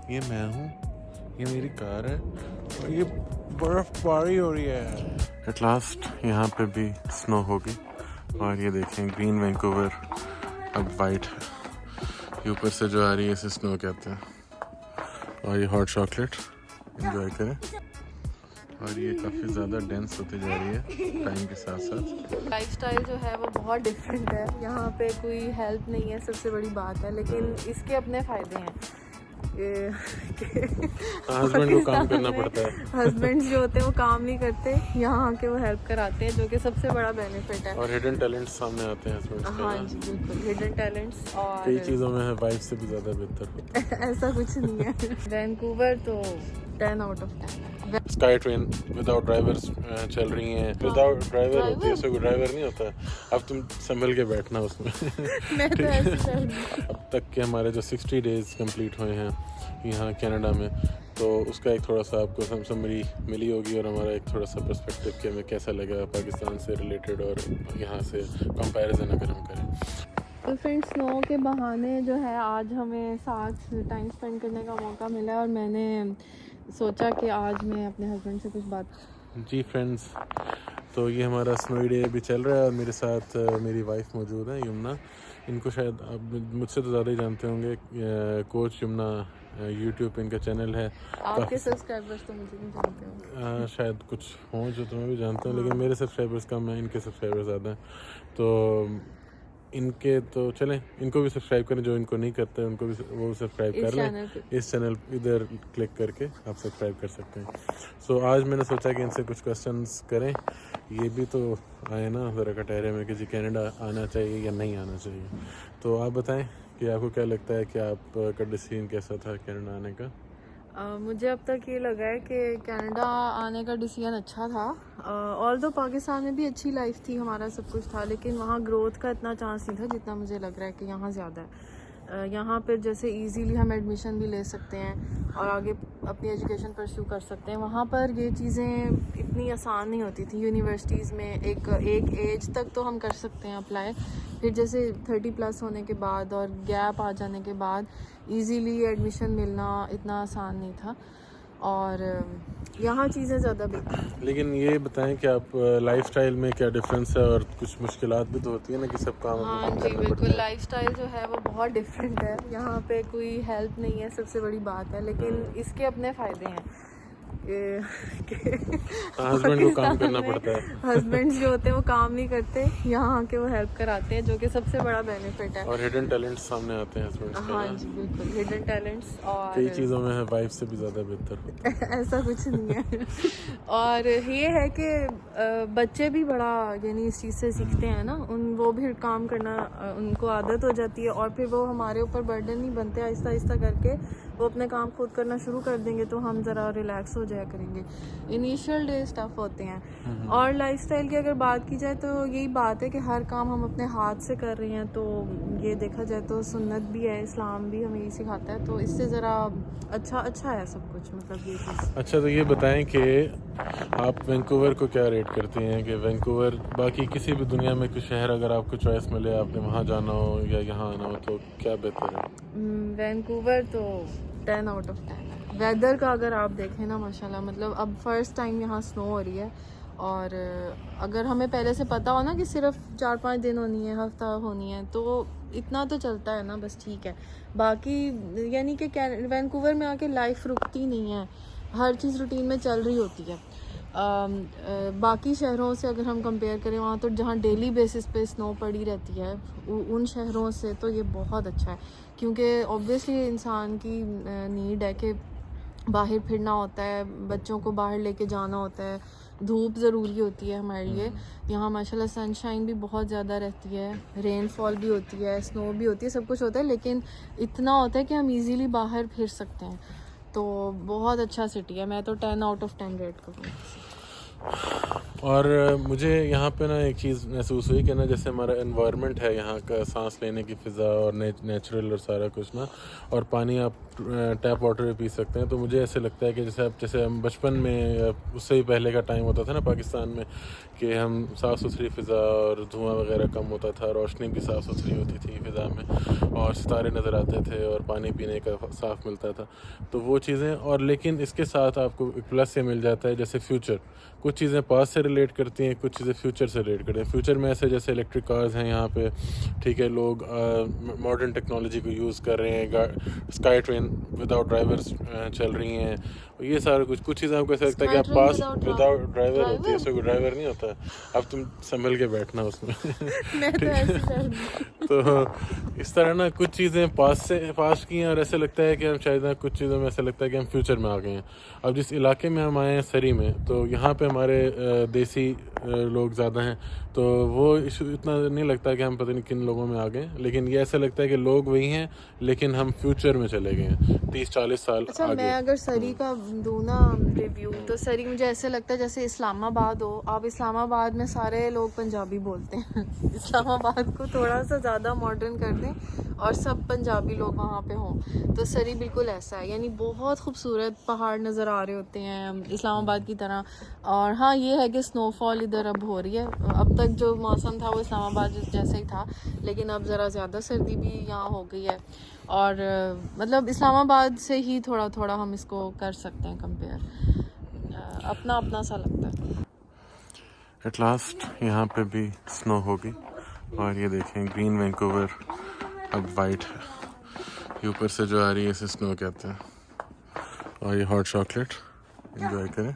ये मैं हूँ, ये मेरी कार है और ये बर्फबारी हो रही है। एट लास्ट यहाँ पे भी स्नो होगी और ये देखें ग्रीन वैंकूवर अब वाइट है। ये ऊपर से जो आ रही है इसे स्नो कहते हैं। और ये हॉट चॉकलेट एंजॉय करें। और ये काफ़ी ज़्यादा डेंस होती जा रही है टाइम के साथ साथ। लाइफस्टाइल जो है वो बहुत डिफरेंट है। यहाँ पे कोई हेल्प नहीं है, सबसे बड़ी बात है, लेकिन इसके अपने फ़ायदे हैं। हस्बैंड को काम करना पड़ता है। हस्बैंड जो होते हैं वो काम नहीं करते, यहाँ आके वो हेल्प कराते हैं, जो कि सबसे बड़ा बेनिफिट है। और हिडन टैलेंट्स सामने आते हैं हस्बैंड के। हाँ जी बिल्कुल, हिडन टैलेंट्स। और कई चीज़ों में है वाइफ से भी ज़्यादा बेहतर। ऐसा कुछ नहीं है। वैंकूवर तो 10 आउट ऑफ 10 है। स्काई ट्रेन विदाउट ड्राइवर्स चल रही हैं। विदाउट ड्राइवर होती है, उससे कोई ड्राइवर नहीं होता। अब तुम संभल के बैठना उसमें। मैं तो ऐसे कर रही हूँ। अब तक के हमारे जो 60 डेज़ कंप्लीट हुए हैं यहाँ कनाडा में, तो उसका एक थोड़ा सा आपको समरी मिली होगी और हमारा एक थोड़ा सा पर्सपेक्टिव कि हमें कैसा लगा पाकिस्तान से रिलेटेड और यहाँ से कंपैरिजन अगर हम करें। तो फ्रेंड्स, स्नो के बहाने जो है आज हमें साथ टाइम स्पेंड करने का मौका मिला और मैंने सोचा कि आज मैं अपने हस्बैंड से कुछ बात। जी फ्रेंड्स, तो ये हमारा स्नोई डे भी चल रहा है और मेरे साथ मेरी वाइफ मौजूद है यमुना। इनको शायद आप मुझसे तो ज़्यादा ही जानते होंगे। कोच यमुना यूट्यूब पे इनका चैनल है। आपके सब्सक्राइबर्स तो मुझे नहीं जानते होंगे। शायद कुछ हों जो तुम्हें भी जानते हैं, लेकिन मेरे सब्सक्राइबर्स कम हैं, इनके सब्सक्राइबर्स ज़्यादा हैं। तो इनके तो चलें, इनको भी सब्सक्राइब करें, जो इनको नहीं करते उनको भी वो सब्सक्राइब कर लें। इस चैनल इधर क्लिक करके आप सब्सक्राइब कर सकते हैं। सो आज मैंने सोचा कि इनसे कुछ क्वेश्चंस करें। ये भी तो आए ना ज़रा कटहरे में कि जी कनाडा आना चाहिए या नहीं आना चाहिए। तो आप बताएं कि आपको क्या लगता है कि आपका डिसीजन कैसा था कनाडा आने का? मुझे अब तक ये लगा है कि कनाडा आने का डिसीजन अच्छा था। ऑल्दो पाकिस्तान में भी अच्छी लाइफ थी, हमारा सब कुछ था, लेकिन वहाँ ग्रोथ का इतना चांस नहीं था जितना मुझे लग रहा है कि यहाँ ज़्यादा है। यहाँ पर जैसे इजीली हम एडमिशन भी ले सकते हैं और आगे अपनी एजुकेशन परस्यू कर सकते हैं। वहाँ पर ये चीज़ें इतनी आसान नहीं होती थी। यूनिवर्सिटीज़ में एक एज तक तो हम कर सकते हैं अप्लाई, फिर जैसे 30+ होने के बाद और गैप आ जाने के बाद इजीली एडमिशन मिलना इतना आसान नहीं था और यहाँ चीज़ें ज़्यादा बेहतर। लेकिन ये बताएं कि आप लाइफस्टाइल में क्या डिफरेंस है और कुछ मुश्किलात भी तो होती है ना कि सब काम हाँ जी बिल्कुल, लाइफस्टाइल जो है वो बहुत डिफरेंट है। यहाँ पे कोई हेल्प नहीं है, सबसे बड़ी बात है, लेकिन इसके अपने फ़ायदे हैं। हस्बैंड को काम करना पड़ता है। हस्बैंड जो होते हैं वो काम नहीं करते, यहाँ आके वो हेल्प कराते हैं, जो कि सबसे बड़ा बेनिफिट है। और हिडन टैलेंट्स सामने आते हैं हस्बैंड के। हाँ जी बिल्कुल, हिडन टैलेंट्स। और कई चीज़ों में है वाइफ से भी ज़्यादा बेहतर। ऐसा कुछ नहीं है। और ये है कि बच्चे भी बड़ा यानी इस चीज़ से सीखते हैं ना, वो भी काम करना उनको आदत हो जाती है और फिर वो हमारे ऊपर बर्डन नहीं बनते। आहिस्ता आहिस्ता करके वो अपने काम खुद करना शुरू कर देंगे तो हम ज़रा रिलैक्स हो जाया करेंगे। इनिशियल डेज टफ होते हैं। और लाइफस्टाइल की अगर बात की जाए तो यही बात है कि हर काम हम अपने हाथ से कर रहे हैं, तो ये देखा जाए तो सुन्नत भी है, इस्लाम भी हमें यही सिखाता है, तो इससे ज़रा अच्छा है सब कुछ, मतलब ये चीज़। अच्छा, तो ये बताएं कि आप वैंकूवर को क्या रेट करते हैं कि वैंकूवर बाकी किसी भी दुनिया में कोई शहर अगर आपको चॉइस मिले, आपने वहाँ जाना हो या यहाँ आना हो, तो क्या बेहतर है? वैंकूवर तो 10 आउट ऑफ 10 है। वेदर का अगर आप देखें ना, माशाल्लाह, मतलब अब फर्स्ट टाइम यहाँ स्नो हो रही है और अगर हमें पहले से पता हो ना कि सिर्फ 4-5 दिन होनी है, हफ्ता होनी है, तो इतना तो चलता है ना, बस ठीक है। बाकी यानी कि वैंकूवर में आके लाइफ रुकती नहीं है, हर चीज़ रूटीन में चल रही होती है। बाकी शहरों से अगर हम कंपेयर करें, वहाँ तो जहाँ डेली बेसिस पे स्नो पड़ी रहती है, उन शहरों से तो ये बहुत अच्छा है, क्योंकि ऑब्वियसली इंसान की नीड है कि बाहर फिरना होता है, बच्चों को बाहर लेके जाना होता है, धूप ज़रूरी होती है हमारे लिए। यहाँ माशाल्लाह सनशाइन भी बहुत ज़्यादा रहती है, रेनफॉल भी होती है, स्नो भी होती है, सब कुछ होता है, लेकिन इतना होता है कि हम इजीली बाहर फिर सकते हैं। तो बहुत अच्छा सिटी है, मैं तो 10 आउट ऑफ 10 रेट करूँगी। और मुझे यहाँ पे ना एक चीज़ महसूस हुई कि ना जैसे हमारा एनवायरनमेंट है यहाँ का, सांस लेने की फ़िज़ा और नेचुरल और सारा कुछ ना, और पानी आप टैप वाटर भी पी सकते हैं। तो मुझे ऐसे लगता है कि जैसे हम बचपन में या उससे भी पहले का टाइम होता था ना पाकिस्तान में, कि हम साफ़ सुथरी फ़िज़ा और धुआं वगैरह कम होता था, रोशनी भी साफ़ सुथरी होती थी फ़िज़ा में, और सितारे नज़र आते थे और पानी पीने का साफ़ मिलता था। तो वो चीज़ें, और लेकिन इसके साथ आपको एक प्लस ये मिल जाता है, जैसे फ्यूचर, कुछ चीज़ें पास्ट से रिलेट करती हैं, कुछ चीज़ें फ्यूचर से रिलेट करती हैं। फ्यूचर में ऐसे जैसे इलेक्ट्रिक कार्स हैं यहाँ पे, ठीक है, लोग मॉडर्न टेक्नोलॉजी को यूज़ कर रहे हैं, स्काई ट्रेन विदाउट ड्राइवर्स चल रही हैं, ये सारा कुछ चीज़ें आपको ऐसा लगता है कि आप पास विदाउट ड्राइवर होती है, इसमें कोई ड्राइवर नहीं होता है, अब तुम संभल के बैठना उसमें ठीक है। तो इस तरह ना कुछ चीज़ें पास्ट की हैं, और ऐसे लगता है कि हम शायद ना कुछ चीज़ों में ऐसा लगता है कि हम फ्यूचर में आ गए हैं। अब जिस इलाके में हम आए हैं सरी में, तो यहाँ पे हमारे देसी लोग ज़्यादा हैं, तो वो इशू इतना नहीं लगता कि हम पता नहीं किन लोगों में आ गए, लेकिन ये ऐसा लगता है कि लोग वही हैं लेकिन हम फ्यूचर में चले गए हैं 30-40 साल अच्छा आगे। मैं अगर सरी का दूँ ना रिव्यू, तो सरी मुझे ऐसे लगता है जैसे इस्लामाबाद हो। आप इस्लामाबाद में सारे लोग पंजाबी बोलते हैं इस्लामाबाद को थोड़ा सा ज़्यादा मॉडर्न कर दें और सब पंजाबी लोग वहाँ पे हों, तो सरी बिल्कुल ऐसा है। यानी बहुत खूबसूरत पहाड़ नज़र आ रहे होते हैं इस्लामाबाद की तरह। और हाँ ये है कि स्नोफॉल इधर अब हो रही है, अब तक जो मौसम था वो इस्लामाबाद जैसे ही था, लेकिन अब ज़रा ज़्यादा सर्दी भी यहाँ हो गई है। और मतलब इस्लामाबाद से ही थोड़ा थोड़ा हम इसको कर सकते हैं कंपेयर, अपना अपना सा लगता है। एट लास्ट यहाँ पे भी स्नो होगी, और ये देखें ग्रीन वैंकूवर अब वाइट है, ये ऊपर से जो आ रही है इसे स्नो कहते हैं। और ये हॉट चॉकलेट एंजॉय करें।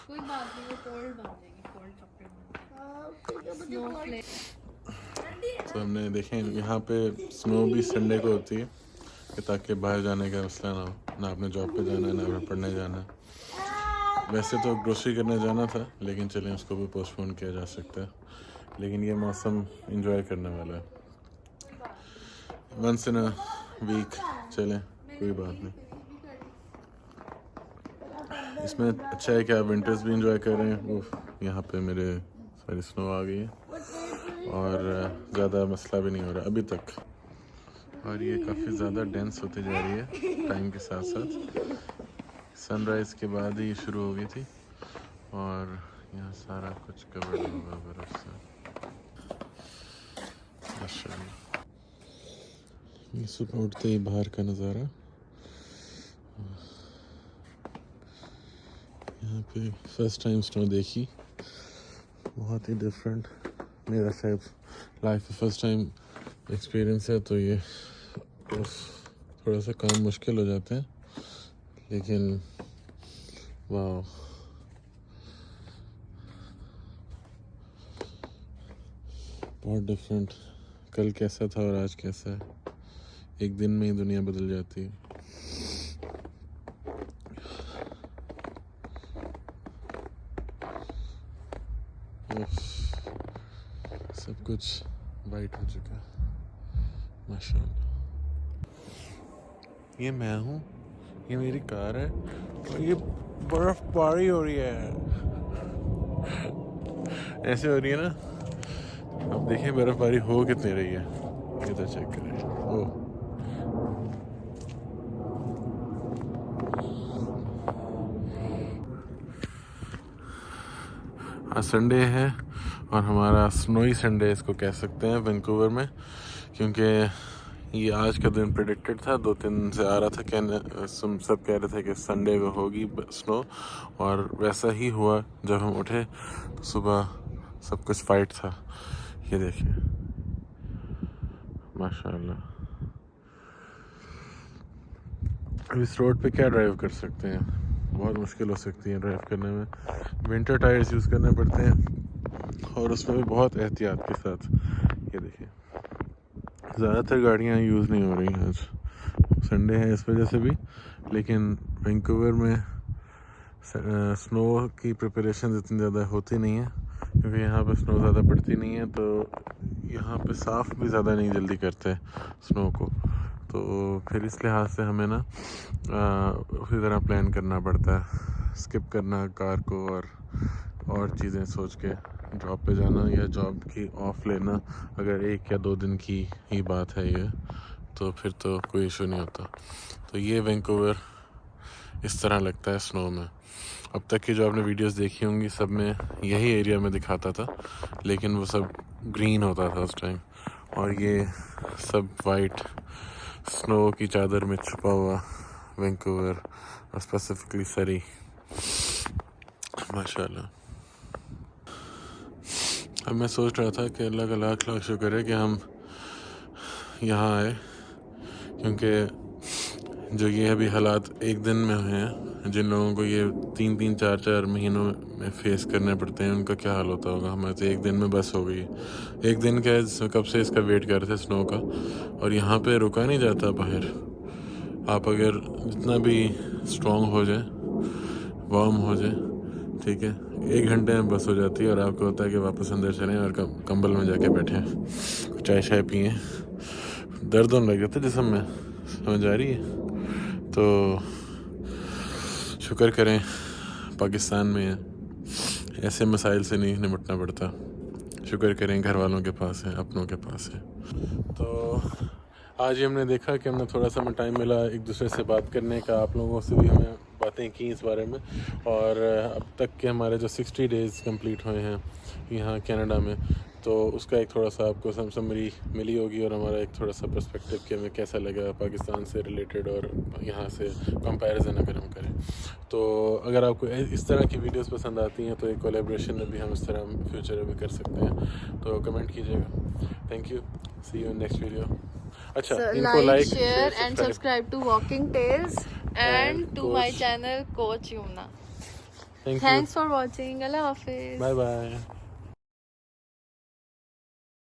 कोई बात नहीं, वो कोल्ड बन जाएगी, कोल्ड चॉकलेट। तो हमने देखें यहाँ पे स्नो भी संडे को होती है, कि ताकि बाहर जाने का मसला ना हो, ना आपने जॉब पे जाना है ना आपने पढ़ने जाना है। वैसे तो ग्रोसरी करने जाना था, लेकिन चलें उसको भी पोस्टपोन किया जा सकता है, लेकिन ये मौसम इंजॉय करने वाला है, वंस इन अ वीक, चलें कोई बात नहीं। इसमें अच्छा है कि आप विंटर्स भी इंजॉय कर रहे हैं। वो यहाँ पे मेरे सारी स्नो आ गई है और ज़्यादा मसला भी नहीं हो रहा अभी तक, और ये काफ़ी ज़्यादा डेंस होती जा रही है टाइम के साथ साथ। सनराइज़ के बाद ही ये शुरू हो गई थी, और यहाँ सारा कुछ कवर्ड होगा बर्फ़ से। माशाल्लाह, ये सुबह उठते ही बाहर का नज़ारा। यहाँ पे फर्स्ट टाइम स्नो देखी, बहुत ही डिफरेंट, मेरा शायद लाइफ में फर्स्ट टाइम एक्सपीरियंस है, तो ये थोड़ा सा काम मुश्किल हो जाते हैं, लेकिन वाह, बहुत डिफरेंट। कल कैसा था और आज कैसा है, एक दिन में ही दुनिया बदल जाती है। सब कुछ वाइट हो चुका है माशाल्लाह। ये मैं हूँ, ये मेरी कार है, और ये बर्फबारी हो रही है, ऐसे हो रही है ना। अब देखें बर्फबारी हो कितनी रही है, ये तो चेक करें। ओह, आज संडे है और हमारा स्नोई संडे इसको कह सकते हैं वैंकूवर में, क्योंकि ये आज का दिन प्रेडिक्टेड था, 2-3 दिन से आ रहा था, कहने सब कह रहे थे कि संडे को होगी स्नो, और वैसा ही हुआ। जब हम उठे तो सुबह सब कुछ फाइट था। ये देखिए माशाल्लाह। अब इस रोड पे क्या ड्राइव कर सकते हैं, बहुत मुश्किल हो सकती है ड्राइव करने में। विंटर टायर्स यूज़ करने पड़ते हैं, और उसमें भी बहुत एहतियात के साथ। ये देखिए ज़्यादातर गाड़ियाँ यूज़ नहीं हो रही हैं, आज संडे है इस वजह से भी, लेकिन वैंकूवर में स्नो की प्रिपरेशन इतनी ज़्यादा होती नहीं है, क्योंकि यहाँ पे स्नो ज़्यादा पड़ती नहीं है, तो यहाँ पे साफ़ भी ज़्यादा नहीं जल्दी करते स्नो को। तो फिर इस लिहाज से हमें ना उसी तरह प्लान करना पड़ता है, स्किप करना कार को और चीज़ें सोच के जॉब पे जाना या जॉब की ऑफ लेना। अगर 1 या 2 दिन की ही बात है ये, तो फिर तो कोई इशू नहीं होता। तो ये वैंकूवर इस तरह लगता है स्नो में। अब तक की जो आपने वीडियोस देखी होंगी सब में यही एरिया में दिखाता था, लेकिन वो सब ग्रीन होता था उस टाइम, और ये सब वाइट स्नो की चादर में छुपा हुआ वैंकूवर और स्पेसिफिकली सरी। माशाल्लाह। अब मैं सोच रहा था कि अल्लाह का लाख लाख शुक्र है कि हम यहाँ आए, क्योंकि जो ये अभी हालात एक दिन में हुए हैं, जिन लोगों को ये 3-3, 4-4 महीनों में फेस करने पड़ते हैं, उनका क्या हाल होता होगा। हमें तो एक दिन में बस हो गई। एक दिन का है, कब से इसका वेट कर रहे थे स्नो का, और यहाँ पे रुका नहीं जाता बाहर। आप अगर जितना भी स्ट्रॉन्ग हो जाए, वार्म हो जाए, ठीक है, 1 घंटे में बस हो जाती है और आपको होता है कि वापस अंदर चलें और कंबल में जाके बैठें, चाय शाय पिएँ। दर्द होने लग जाता है जिस्म में, समझ आ रही है। तो शुक्र करें पाकिस्तान में ऐसे मसाइल से नहीं निपटना पड़ता। शुक्र करें घर वालों के पास है, अपनों के पास है। तो आज ही हमने देखा कि हमने थोड़ा सा टाइम मिला एक दूसरे से बात करने का, आप लोगों से भी हमें बातें की इस बारे में। और अब तक के हमारे जो 60 डेज़ कंप्लीट हुए हैं यहाँ कनाडा में, तो उसका एक थोड़ा सा आपको समरी मिली होगी, और हमारा एक थोड़ा सा पर्सपेक्टिव कि हमें कैसा लगा पाकिस्तान से रिलेटेड और यहाँ से कंपैरिजन अगर हम करें। तो अगर आपको इस तरह की वीडियोस पसंद आती हैं तो एक कोलैबोरेशन में भी हम इस तरह फ्यूचर में भी कर सकते हैं, तो कमेंट कीजिएगा। Thank you, see you in next video. अच्छा, इनको like, share and subscribe to walking tails and to my channel coach Yamuna. Thanks for watching. अल्लाह हाफिज। Bye bye.